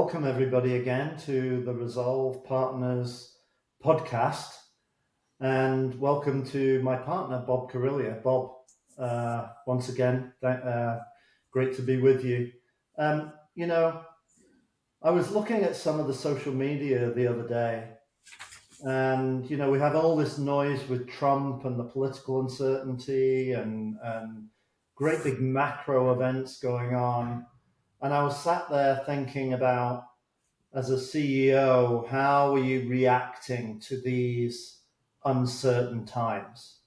welcome everybody again to the Rizolve Partners Podcast, and welcome to my partner, Bob Cariglia. Bob, once again, great to be with you. I was looking at some of the social media the other day, and, we have all this noise with Trump and the political uncertainty and great big macro events going on. And I was sat there thinking about, as a CEO, how are you reacting to these uncertain times?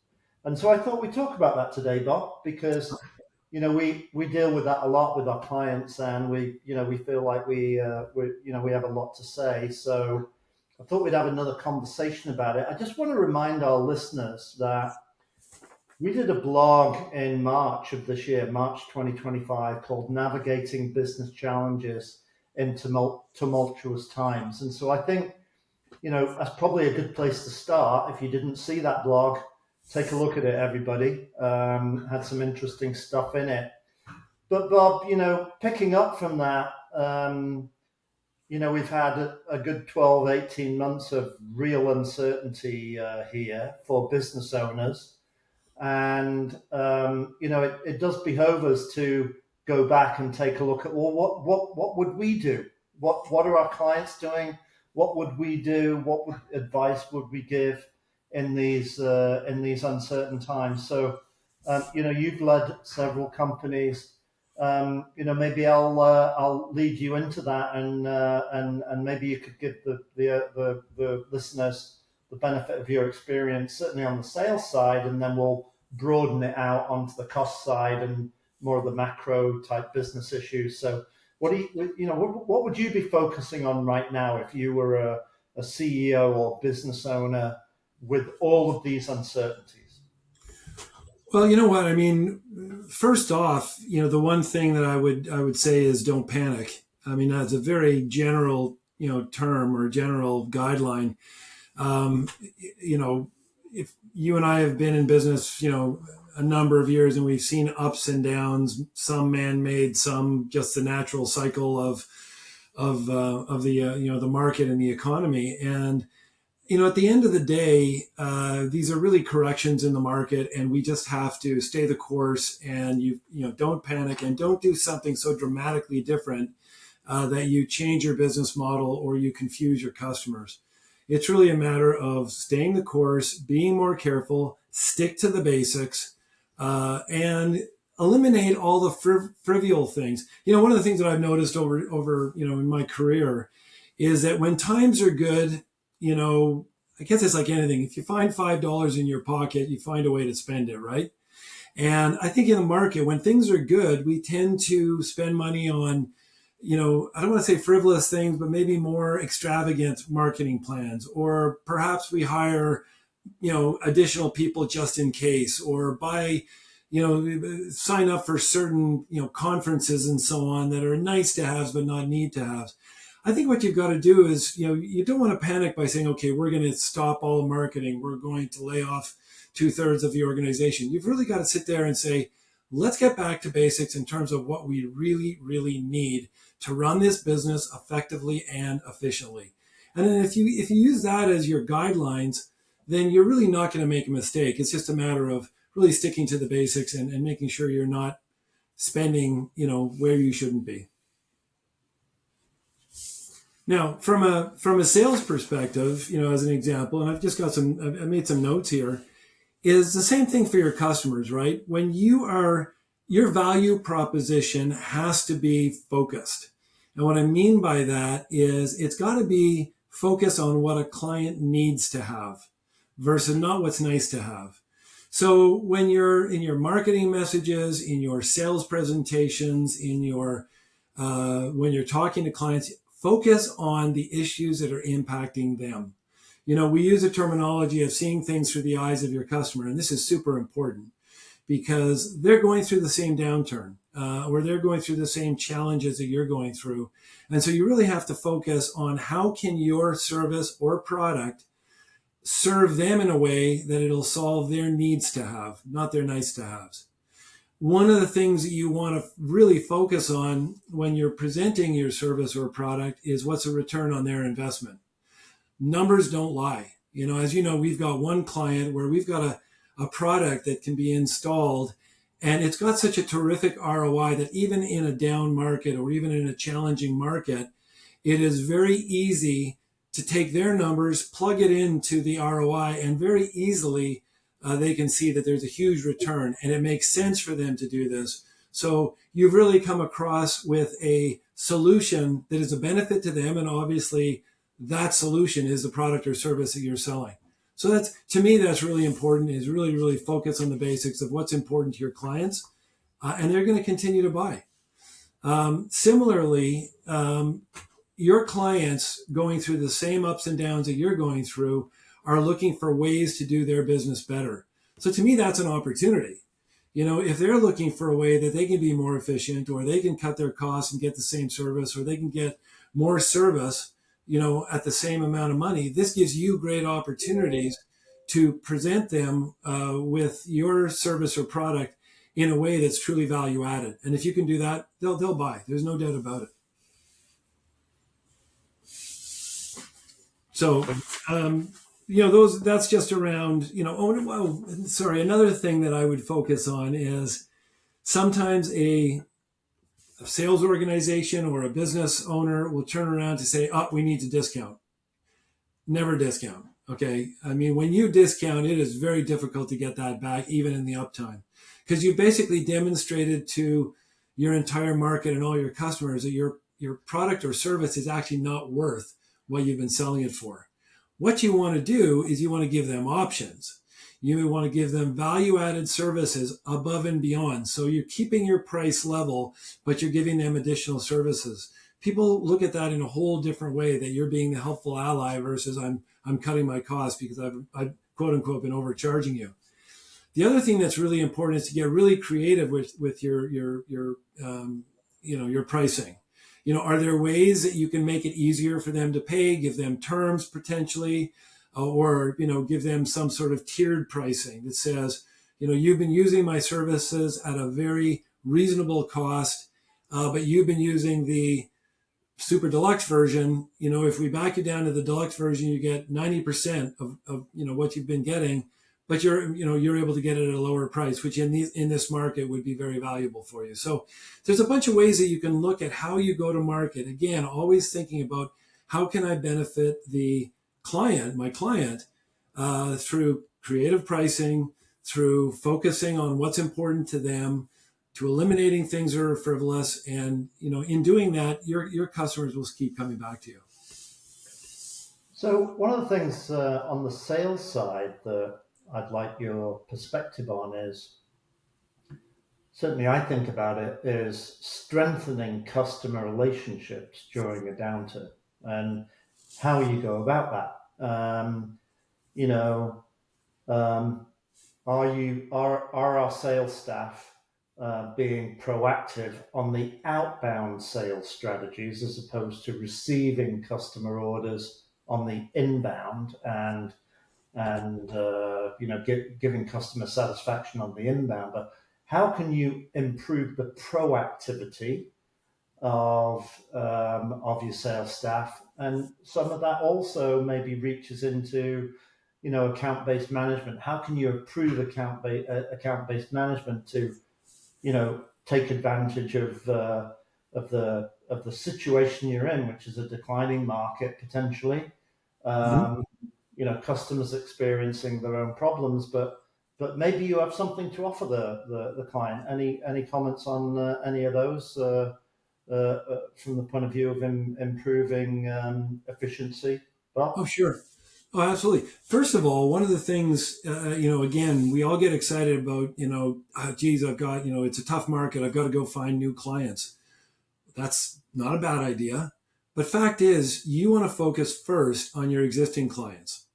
And so I thought we'd talk about that today, Bob, because, we deal with that a lot with our clients, and we feel like we have a lot to say. So I thought we'd have another conversation about it. I just want to remind our listeners that we did a blog in March of this year, March 2025, called Navigating Business Challenges in Tumultuous Times. And so I think, that's probably a good place to start. If you didn't see that blog, take a look at it, everybody. Had some interesting stuff in it. But Bob, picking up from that, we've had a good 12, 18 months of real uncertainty here for business owners. And, it does behove us to go back and take a look at, well, what would we do? What are our clients doing? What would we do? What advice would we give in these uncertain times? So, you've led several companies. Maybe I'll lead you into that, and maybe you could give the listeners the benefit of your experience, certainly on the sales side, and then we'll broaden it out onto the cost side and more of the macro type business issues. So what would you be focusing on right now if you were a CEO or business owner with all of these uncertainties? Well, you know what? I mean, first off, the one thing that I would say is don't panic. I mean, that's a very general, term or general guideline. If you and I have been in business, a number of years, and we've seen ups and downs, some man-made, some just the natural cycle of the market and the economy. And, at the end of the day, these are really corrections in the market, and we just have to stay the course, and don't panic and don't do something so dramatically different that you change your business model or you confuse your customers. It's really a matter of staying the course, being more careful, stick to the basics, and eliminate all the trivial things. One of the things that I've noticed over in my career is that when times are good, I guess it's like anything. If you find $5 in your pocket, you find a way to spend it, right? And I think in the market, when things are good, we tend to spend money on I don't want to say frivolous things, but maybe more extravagant marketing plans, or perhaps we hire, additional people just in case, or buy, sign up for certain, conferences and so on that are nice to have, but not need to have. I think what you've got to do is, you don't want to panic by saying, okay, we're going to stop all marketing. We're going to lay off 2/3 of the organization. You've really got to sit there and say, let's get back to basics in terms of what we really, really need to run this business effectively and efficiently. And then if you use that as your guidelines, then you're really not going to make a mistake. It's just a matter of really sticking to the basics and making sure you're not spending, where you shouldn't be. Now, from a sales perspective, as an example, and I've just got I made some notes here, is the same thing for your customers, right? When your value proposition has to be focused. And what I mean by that is it's got to be focused on what a client needs to have versus not what's nice to have. So when you're in your marketing messages, in your sales presentations, when you're talking to clients, focus on the issues that are impacting them. We use a terminology of seeing things through the eyes of your customer, and this is super important because they're going through the same downturn, or they're going through the same challenges that you're going through. And so you really have to focus on how can your service or product serve them in a way that it'll solve their needs to have, not their nice to haves. one of the things that you want to really focus on when you're presenting your service or product is what's a return on their investment. Numbers don't lie. As you know, we've got one client where we've got a product that can be installed, and it's got such a terrific ROI that even in a down market or even in a challenging market, it is very easy to take their numbers, plug it into the ROI, and very easily they can see that there's a huge return, and it makes sense for them to do this. So you've really come across with a solution that is a benefit to them, and obviously that solution is the product or service that you're selling. So that's, to me, that's really important, is really, really focus on the basics of what's important to your clients, and they're going to continue to buy. Similarly, your clients going through the same ups and downs that you're going through are looking for ways to do their business better. So to me, that's an opportunity. If they're looking for a way that they can be more efficient, or they can cut their costs and get the same service, or they can get more service, at the same amount of money, this gives you great opportunities to present them with your service or product in a way that's truly value added. And if you can do that, they'll buy. There's no doubt about it. So, that's just around, another thing that I would focus on is sometimes a sales organization or a business owner will turn around to say, we need to discount. Never discount. Okay. I mean, when you discount, it is very difficult to get that back, even in the uptime, because you basically demonstrated to your entire market and all your customers that your product or service is actually not worth what you've been selling it for. What you want to do is you want to give them options. You want to give them value-added services above and beyond. So you're keeping your price level, but you're giving them additional services. People look at that in a whole different way, that you're being the helpful ally versus I'm cutting my costs because I've quote unquote been overcharging you. The other thing that's really important is to get really creative with your pricing. Are there ways that you can make it easier for them to pay, give them terms potentially, or give them some sort of tiered pricing that says, you've been using my services at a very reasonable cost, but you've been using the super deluxe version. If we back you down to the deluxe version, you get 90% of what you've been getting, but you're able to get it at a lower price, which in this market would be very valuable for you. So there's a bunch of ways that you can look at how you go to market. Again, always thinking about how can I benefit my client, through creative pricing, through focusing on what's important to them, to eliminating things that are frivolous. And, in doing that, your customers will keep coming back to you. So one of the things on the sales side that I'd like your perspective on is, certainly I think about it, is strengthening customer relationships during a downturn and how you go about that. Are our sales staff being proactive on the outbound sales strategies as opposed to receiving customer orders on the inbound and giving customer satisfaction on the inbound? But how can you improve the proactivity of your sales staff? And some of that also maybe reaches into account-based management. How can you improve account-based management to take advantage of the situation you're in, which is a declining market potentially? Customers experiencing their own problems, but maybe you have something to offer the client. Any comments on any of those from the point of view of improving efficiency? Bob? Oh, sure. Oh, absolutely. First of all, one of the things, again, we all get excited about, I've got, it's a tough market. I've got to go find new clients. That's not a bad idea. But fact is, you want to focus first on your existing clients.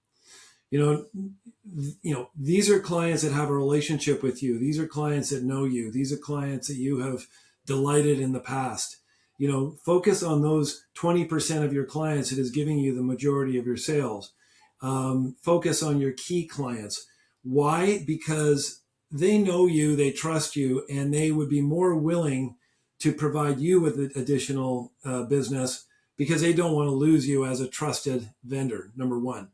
These are clients that have a relationship with you. These are clients that know you. These are clients that you have delighted in the past. Focus on those 20% of your clients that is giving you the majority of your sales. Focus on your key clients. Why? Because they know you, they trust you, and they would be more willing to provide you with additional business because they don't want to lose you as a trusted vendor, number one.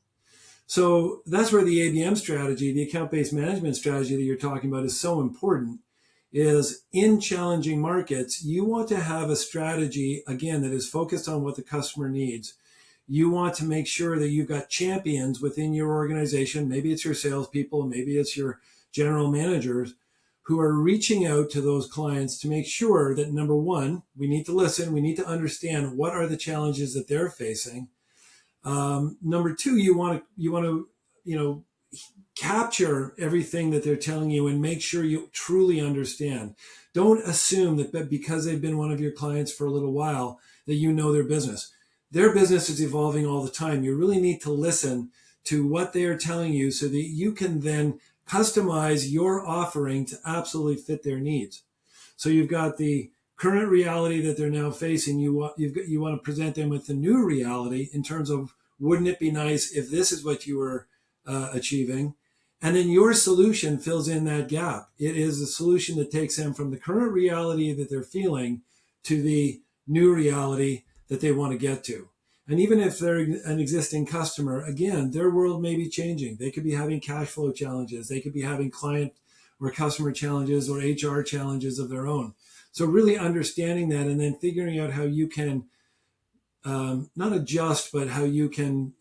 So that's where the ABM strategy, the account-based management strategy that you're talking about, is so important. Is in challenging markets, you want to have a strategy, again, that is focused on what the customer needs. You want to make sure that you've got champions within your organization. Maybe it's your salespeople, maybe it's your general managers who are reaching out to those clients to make sure that, number one, we need to listen. We need to understand what are the challenges that they're facing. Number two, you want to capture everything that they're telling you and make sure you truly understand. Don't assume that because they've been one of your clients for a little while that you know their business. Their business is evolving all the time. You really need to listen to what they are telling you so that you can then customize your offering to absolutely fit their needs. So you've got the current reality that they're now facing. You want to present them with the new reality in terms of, wouldn't it be nice if this is what you were achieving? And then your solution fills in that gap. It is a solution that takes them from the current reality that they're feeling to the new reality that they want to get to. And even if they're an existing customer, again, their world may be changing. They could be having cash flow challenges. They could be having client or customer challenges or HR challenges of their own. So really understanding that and then figuring out how you can not adjust, but how you can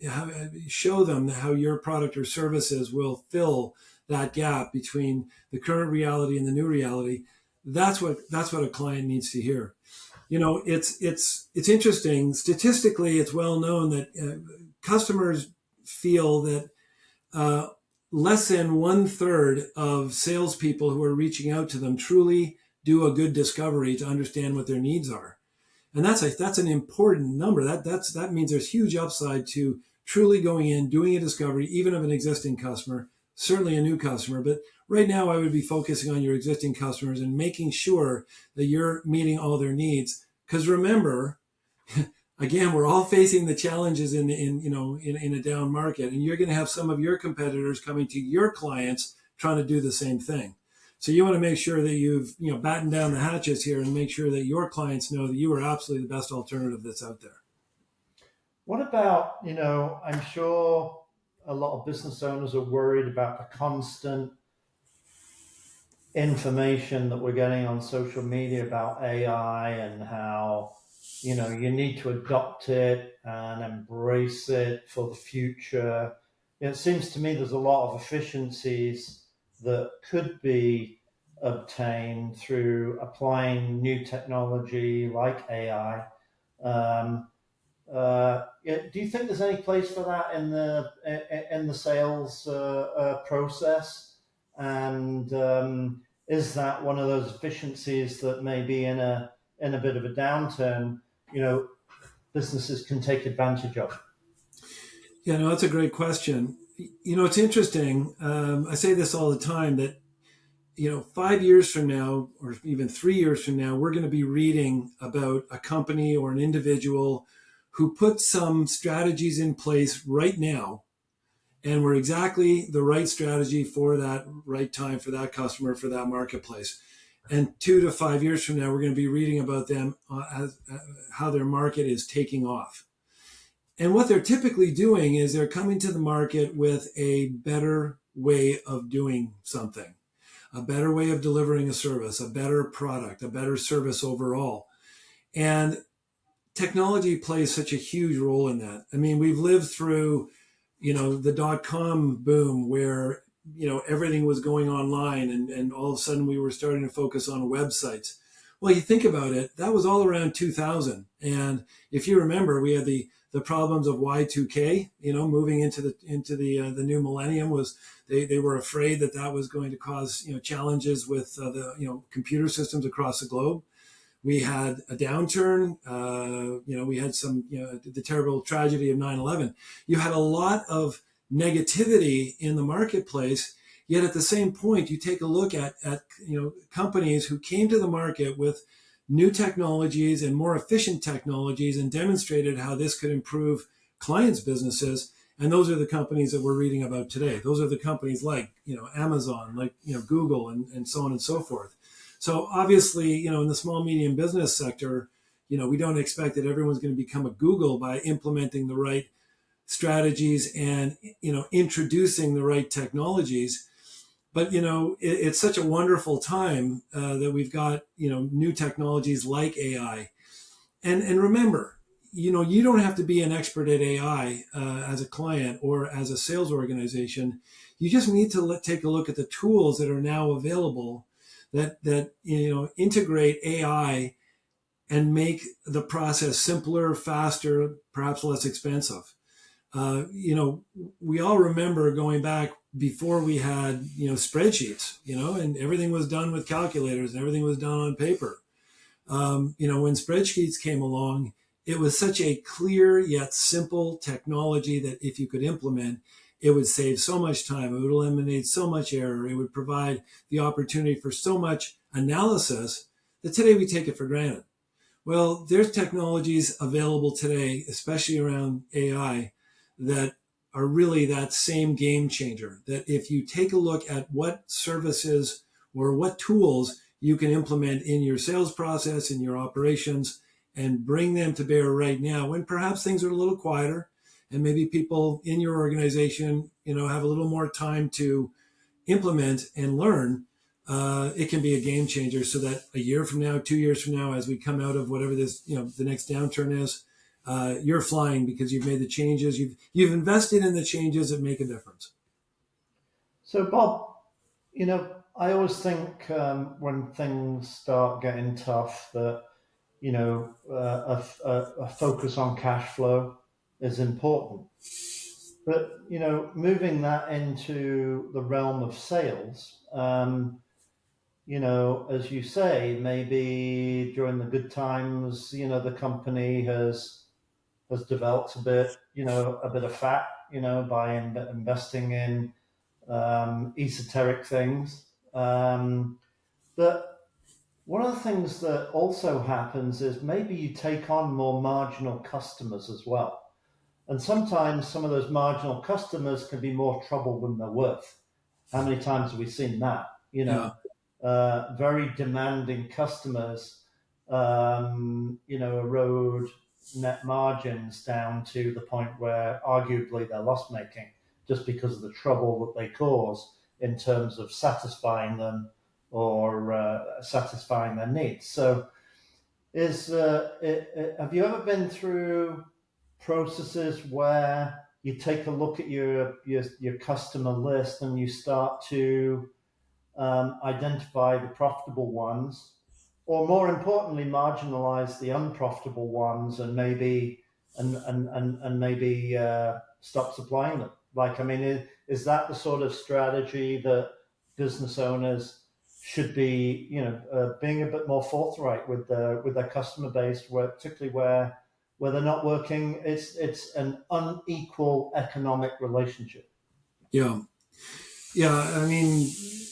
show them how your product or services will fill that gap between the current reality and the new reality. That's what a client needs to hear. It's interesting. Statistically, it's well known that customers feel that less than 1/3 of salespeople who are reaching out to them truly do a good discovery to understand what their needs are. And that's an important number. That means there's huge upside to truly going in, doing a discovery, even of an existing customer, certainly a new customer. But right now, I would be focusing on your existing customers and making sure that you're meeting all their needs. Because remember, again, we're all facing the challenges in a down market, and you're going to have some of your competitors coming to your clients trying to do the same thing. So you want to make sure that you've battened down the hatches here and make sure that your clients know that you are absolutely the best alternative that's out there. What about, I'm sure a lot of business owners are worried about the constant information that we're getting on social media about AI and how, you need to adopt it and embrace it for the future. It seems to me there's a lot of efficiencies that could be obtained through applying new technology like AI. Do you think there's any place for that in the sales process? And is that one of those efficiencies that maybe in a bit of a downturn, businesses can take advantage of? Yeah, no, that's a great question. It's interesting. I say this all the time that, 5 years from now, or even 3 years from now, we're going to be reading about a company or an individual who put some strategies in place right now and were exactly the right strategy for that right time, for that customer, for that marketplace. And 2 to 5 years from now, we're going to be reading about them as how their market is taking off. And what they're typically doing is they're coming to the market with a better way of doing something, a better way of delivering a service, a better product, a better service overall. And technology plays such a huge role in that. I mean, we've lived through, the .com boom where, everything was going online and all of a sudden we were starting to focus on websites. Well, you think about it, that was all around 2000. And if you remember, we had the problems of Y2K, moving into the new millennium. Was they were afraid that was going to cause, challenges with the computer systems across the globe. We had a downturn, we had some, the terrible tragedy of 9/11. You had a lot of negativity in the marketplace. Yet at the same point, you take a look at companies who came to the market with new technologies and more efficient technologies and demonstrated how this could improve clients' businesses. And those are the companies that we're reading about today. Those are the companies like, Amazon, like, Google, and so on and so forth. So obviously, in the small, medium business sector, we don't expect that everyone's going to become a Google by implementing the right strategies and, introducing the right technologies. But, it's such a wonderful time that we've got, new technologies like AI. And remember, you don't have to be an expert at AI as a client or as a sales organization. You just need to take a look at the tools that are now available that integrate AI and make the process simpler, faster, perhaps less expensive. We all remember going back before we had, spreadsheets, and everything was done with calculators and everything was done on paper. When spreadsheets came along, it was such a clear yet simple technology that if you could implement, it would save so much time. It would eliminate so much error. It would provide the opportunity for so much analysis that today we take it for granted. Well, there's technologies available today, especially around AI, that are really that same game changer. That if you take a look at what services or what tools you can implement in your sales process, in your operations, and bring them to bear right now when perhaps things are a little quieter and maybe people in your organization, have a little more time to implement and learn, it can be a game changer so that a year from now, 2 years from now, as we come out of whatever this, the next downturn is, you're flying because you've made the changes. You've invested in the changes that make a difference. So, Bob, I always think when things start getting tough that, a focus on cash flow is important. But, moving that into the realm of sales, as you say, maybe during the good times, the company has developed a bit of fat, by investing in esoteric things. But one of the things that also happens is maybe you take on more marginal customers as well. And sometimes some of those marginal customers can be more trouble than they're worth. How many times have we seen that? Very demanding customers, erode net margins down to the point where arguably they're loss making just because of the trouble that they cause in terms of satisfying them or satisfying their needs. So, have you ever been through processes where you take a look at your customer list and you start to identify the profitable ones, or more importantly, marginalize the unprofitable ones and maybe stop supplying them? Is that the sort of strategy that business owners should be, being a bit more forthright with their customer base, particularly where they're not working? It's an unequal economic relationship. Yeah.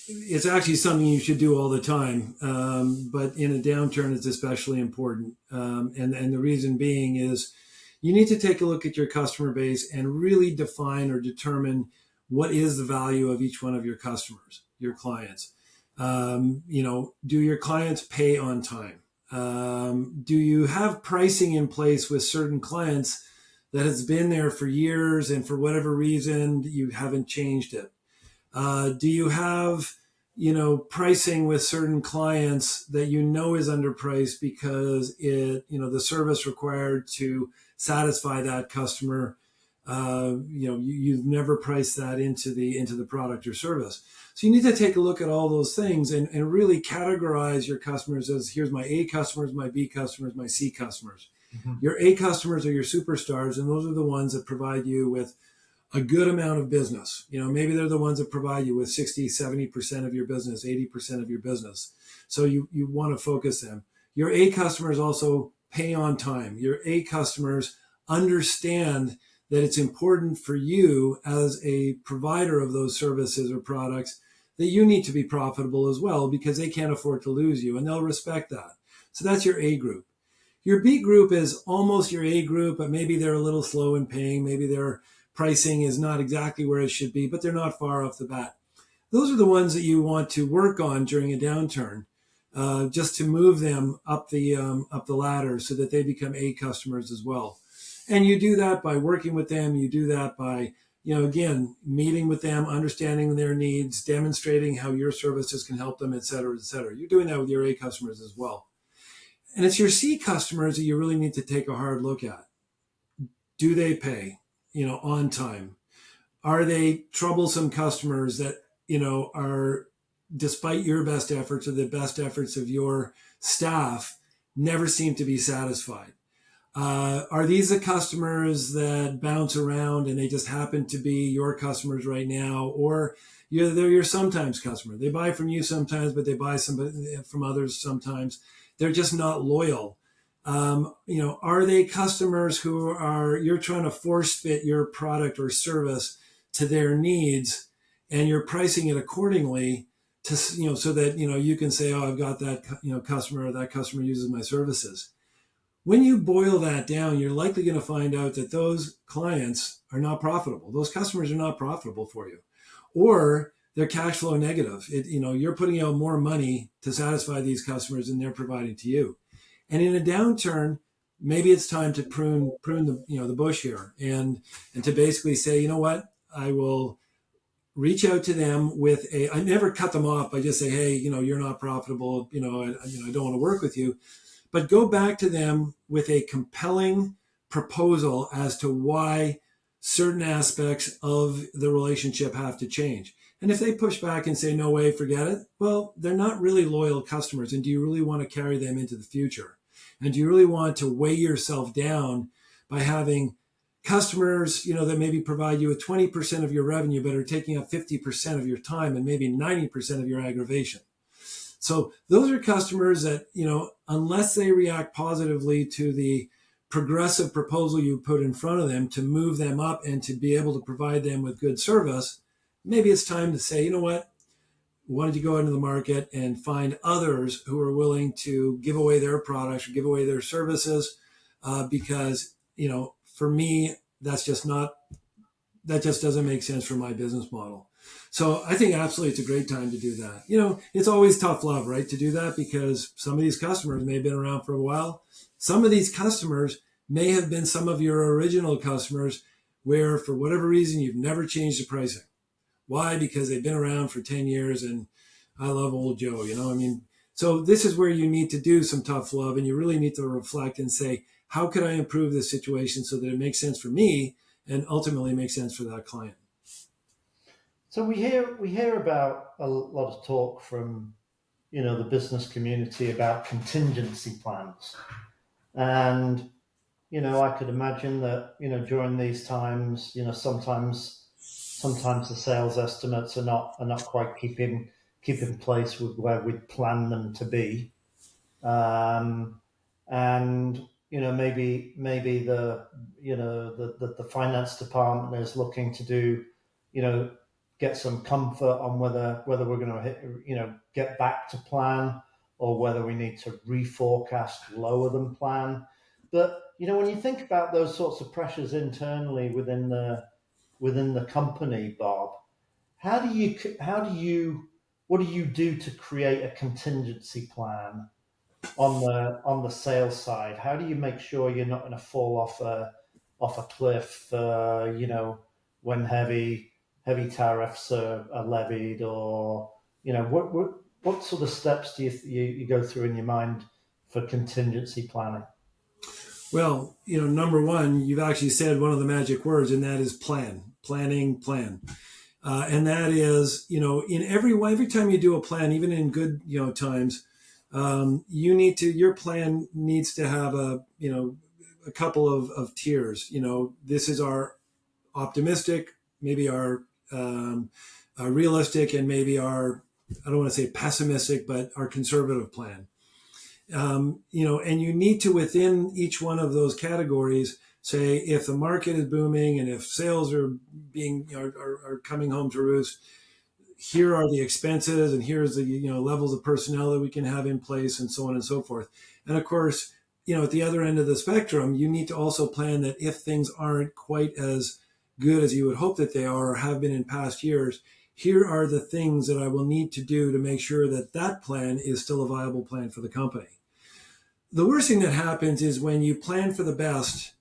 It's actually something you should do all the time, but in a downturn, it's especially important. And the reason being is you need to take a look at your customer base and really define or determine what is the value of each one of your customers, your clients. Do your clients pay on time? Do you have pricing in place with certain clients that has been there for years and for whatever reason you haven't changed it? Do you have, pricing with certain clients that is underpriced because the service required to satisfy that customer, you've never priced that into the product or service. So you need to take a look at all those things and really categorize your customers as, here's my A customers, my B customers, my C customers. Mm-hmm. Your A customers are your superstars, and those are the ones that provide you with a good amount of business. Maybe they're the ones that provide you with 60, 70% of your business, 80% of your business. So you want to focus them. Your A customers also pay on time. Your A customers understand that it's important for you as a provider of those services or products that you need to be profitable as well, because they can't afford to lose you, and they'll respect that. So that's your A group. Your B group is almost your A group, but maybe they're a little slow in paying. Maybe they're pricing is not exactly where it should be, but they're not far off the bat. Those are the ones that you want to work on during a downturn, just to move them up the ladder so that they become A customers as well. And you do that by working with them. You do that by, again, meeting with them, understanding their needs, demonstrating how your services can help them, et cetera, et cetera. You're doing that with your A customers as well. And it's your C customers that you really need to take a hard look at. Do they pay, on time? Are they troublesome customers that, are, despite your best efforts or the best efforts of your staff, never seem to be satisfied? Are these the customers that bounce around and they just happen to be your customers right now? Or they're your sometimes customer. They buy from you sometimes, but they buy from others sometimes. They're just not loyal. Are they customers who you're trying to force fit your product or service to their needs and you're pricing it accordingly to, so that, you can say, oh, I've got that, customer, or that customer uses my services. When you boil that down, you're likely going to find out that those clients are not profitable. Those customers are not profitable for you, or they're cash flow negative. You're putting out more money to satisfy these customers than they're providing to you. And in a downturn, maybe it's time to prune the bush here and to basically say, you know what, I will reach out to them I never cut them off by just say, hey, you're not profitable. I don't want to work with you. But go back to them with a compelling proposal as to why certain aspects of the relationship have to change. And if they push back and say, no way, forget it, well, they're not really loyal customers. And do you really want to carry them into the future? And do you really want to weigh yourself down by having customers, that maybe provide you with 20% of your revenue, but are taking up 50% of your time and maybe 90% of your aggravation? So those are customers that, unless they react positively to the progressive proposal you put in front of them to move them up and to be able to provide them with good service, maybe it's time to say, you know what, why don't you go into the market and find others who are willing to give away their products or give away their services, because, for me, that just doesn't make sense for my business model. So I think absolutely it's a great time to do that. It's always tough love, right, to do that, because some of these customers may have been around for a while. Some of these customers may have been some of your original customers where, for whatever reason, you've never changed the pricing. Why? Because they've been around for 10 years and I love old Joe, So this is where you need to do some tough love, and you really need to reflect and say, how can I improve this situation so that it makes sense for me and ultimately makes sense for that client? So we hear about a lot of talk from, the business community about contingency plans. And, I could imagine that, during these times, sometimes the sales estimates are not quite keeping pace with where we'd planned them to be. And maybe the finance department is looking to do, get some comfort on whether we're going to get back to plan, or whether we need to reforecast lower than plan. But when you think about those sorts of pressures internally within the company, Bob, what do you do to create a contingency plan on the sales side? How do you make sure you're not going to fall off a cliff, when heavy tariffs are levied, or what sort of steps do you go through in your mind for contingency planning? Well, number one, you've actually said one of the magic words, and that is plan. Planning, plan. And that is, in every time you do a plan, even in good, times, your plan needs to have a couple of tiers. This is our optimistic, maybe our realistic, and maybe our, I don't want to say pessimistic, but our conservative plan. And you need to, within each one of those categories, say, if the market is booming and if sales are are coming home to roost, here are the expenses, and here's the levels of personnel that we can have in place, and so on and so forth. And of course, at the other end of the spectrum, you need to also plan that if things aren't quite as good as you would hope that they are or have been in past years, here are the things that I will need to do to make sure that that plan is still a viable plan for the company. The worst thing that happens is when you plan for the best,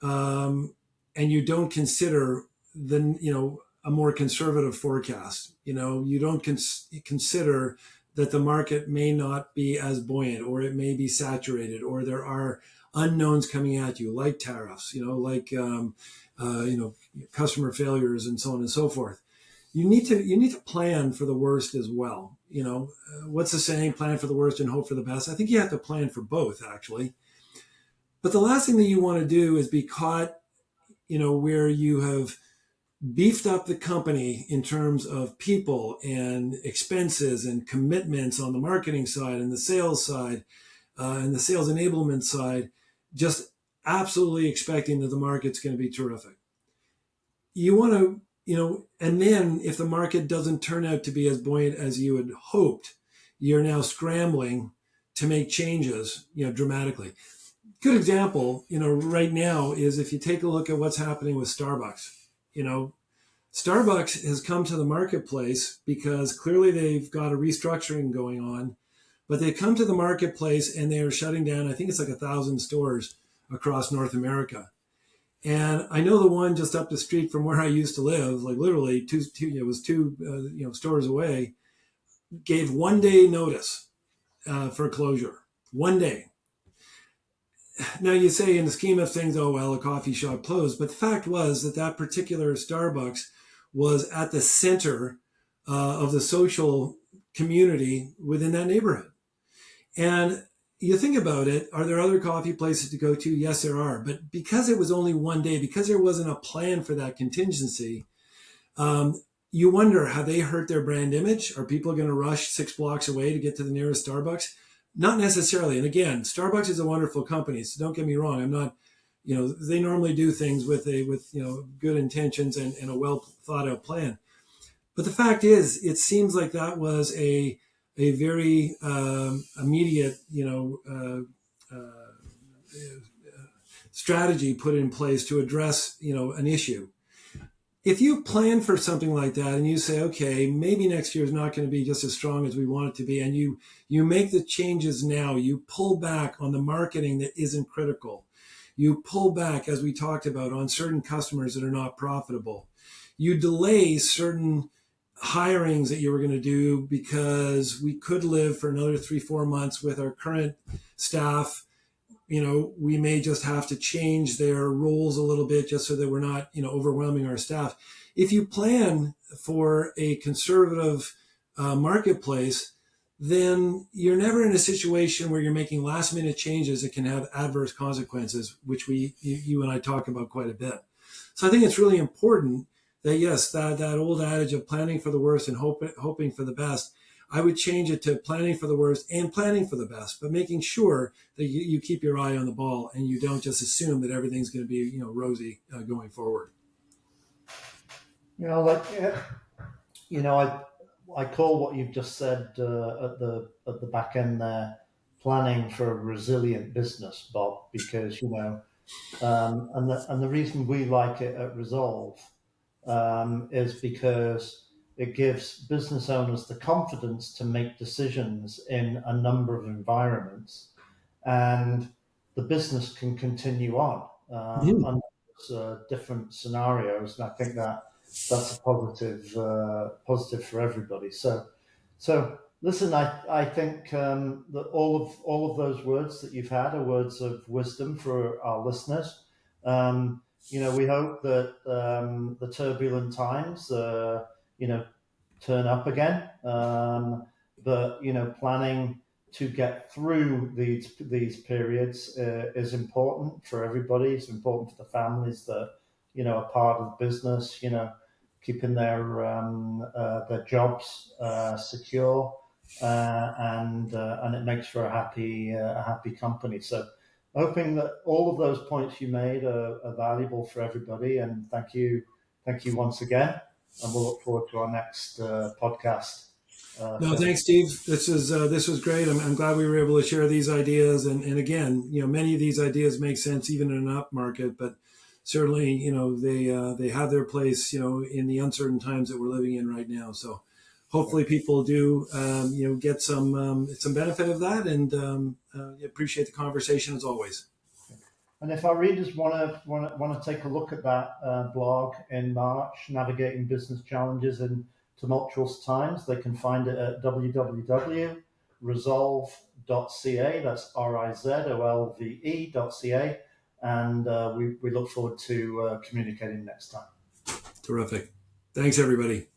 and you don't consider a more conservative forecast. You don't consider that the market may not be as buoyant, or it may be saturated, or there are unknowns coming at you, like tariffs, customer failures, and so on and so forth. You need to plan for the worst as well. What's the saying? Plan for the worst and hope for the best. I think you have to plan for both, actually. But the last thing that you want to do is be caught, where you have beefed up the company in terms of people and expenses and commitments on the marketing side and the sales side, and the sales enablement side, just absolutely expecting that the market's going to be terrific. You want to, and then if the market doesn't turn out to be as buoyant as you had hoped, you're now scrambling to make changes, dramatically. Good example, right now is if you take a look at what's happening with Starbucks. Starbucks has come to the marketplace because clearly they've got a restructuring going on, but they come to the marketplace and they are shutting down, I think it's like 1,000 stores across North America. And I know the one just up the street from where I used to live, like literally two stores away, gave 1 day notice for closure. 1 day. Now you say in the scheme of things, oh, well, a coffee shop closed. But the fact was that particular Starbucks was at the center of the social community within that neighborhood. And you think about it, are there other coffee places to go to? Yes, there are. But because it was only 1 day, because there wasn't a plan for that contingency, you wonder, have they hurt their brand image? Are people going to rush 6 blocks away to get to the nearest Starbucks? Not necessarily. And again, Starbucks is a wonderful company, so don't get me wrong. I'm not, they normally do things with good intentions and a well thought out plan. But the fact is, it seems like that was a very immediate, strategy put in place to address, an issue. If you plan for something like that and you say, okay, maybe next year is not going to be just as strong as we want it to be, and you make the changes now, you pull back on the marketing that isn't critical. You pull back, as we talked about, on certain customers that are not profitable. You delay certain hirings that you were going to do because we could live for another 3-4 months with our current staff. We may just have to change their roles a little bit just so that we're not, overwhelming our staff. If you plan for a conservative marketplace, then you're never in a situation where you're making last minute changes that can have adverse consequences, which you and I talk about quite a bit. So I think it's really important that, yes, that old adage of planning for the worst and hoping for the best, I would change it to planning for the worst and planning for the best, but making sure that you keep your eye on the ball and you don't just assume that everything's going to be, rosy going forward. I call what you've just said at the back end there, planning for a resilient business, Bob, because and the reason we like it at Rizolve is because it gives business owners the confidence to make decisions in a number of environments, and the business can continue on under different scenarios. And I think that's a positive for everybody. So listen, I think that all of those words that you've had are words of wisdom for our listeners. We hope that the turbulent times turn up again. But planning to get through these periods is important for everybody. It's important for the families that are part of the business. Keeping their jobs secure, and it makes for a happy company. So, hoping that all of those points you made are valuable for everybody, and thank you once again. And we'll look forward to our next podcast. No, thanks, Steve. This was great. I'm glad we were able to share these ideas. And again, many of these ideas make sense even in an up market. But certainly, they have their place, in the uncertain times that we're living in right now. So hopefully people do, get some benefit of that, and appreciate the conversation as always. And if our readers want to take a look at that blog in March, Navigating Business Challenges in Tumultuous Times, they can find it at www.rizolve.ca. That's RIZOLVE.ca. And we look forward to communicating next time. Terrific. Thanks, everybody.